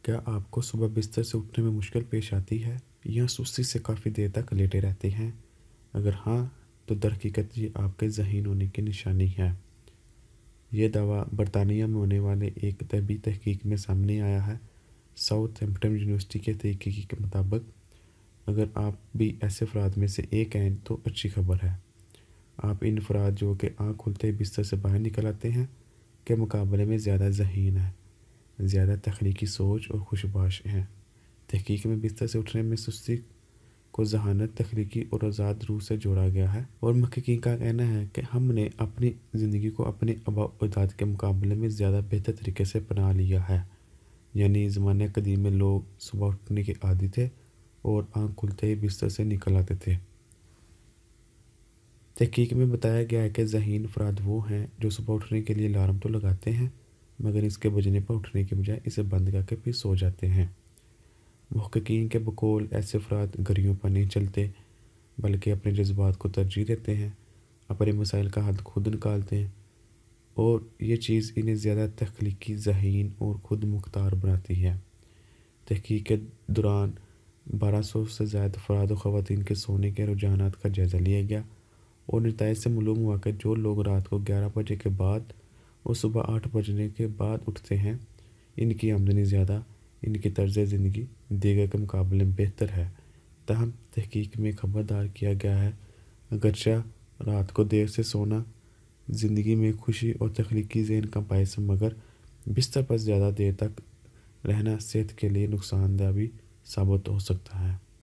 क्या आपको सुबह बिस्तर से उठने में मुश्किल पेश आती है या सुस्ती से काफ़ी देर तक लेटे रहते हैं? अगर हाँ, तो दरहकीकत ये आपके ज़हीन होने की निशानी है। ये दावा बरतानिया में होने वाले एक तबी तहकीक में सामने आया है। साउथहैम्पटन यूनिवर्सिटी के तहकीकी के मुताबिक अगर आप भी ऐसे अफराद में से एक हैं तो अच्छी खबर है। आप इन अफराद जो कि आँख खुलते ही बिस्तर से बाहर निकल आते हैं के मुकाबले में ज़्यादा ज़हीन हैं, ज़्यादा तख्लीकी सोच और खुशबाश हैं। तहकीक में बिस्तर से उठने में सुस्ती को ज़हानत, तख्लीकी और आज़ाद रूह से जोड़ा गया है और महक़क़ीन का कहना है कि हमने अपनी ज़िंदगी को अपने आबा व अजदाद के मुकाबले में ज़्यादा बेहतर तरीके से अपना लिया है। यानी ज़माने कदीम में लोग सुबह उठने के आदी थे और आँख खुलते ही बिस्तर से निकल आते थे। तहकीक में बताया गया है कि ज़हीन अफराद वो हैं जो सुबह उठने के लिए अलार्म तो लगाते हैं मगर इसके बजने पर उठने के बजाय इसे बंद करके फिर सो जाते हैं। मुहक्किकीन के बकौल ऐसे अफराद घड़ियों पर नहीं चलते बल्कि अपने जज्बात को तरजीह देते हैं, अपने मसाइल का हल खुद निकालते हैं और ये चीज़ इन्हें ज़्यादा तख्लीकी, ज़हीन और खुद मुख्तार बनाती है। तहकीक के दौरान 1200 से ज़्यादा अफराद व ख़वातीन के सोने के रुझानात का जायज़ा लिया गया और नताइज से मालूम हुआ कि जो लोग रात को 11 बजे के बाद और सुबह 8 बजने के बाद उठते हैं, इनकी आमदनी ज़्यादा, इनकी तर्ज ज़िंदगी दीगर के मुकाबले में बेहतर है। ताहम तहकीक में खबरदार किया गया है, अगरचे रात को देर से सोना ज़िंदगी में खुशी और तख्लीकी ज़हन का बायस है मगर बिस्तर पर ज़्यादा देर तक रहना सेहत के लिए नुकसानदेह भी साबित हो सकता है।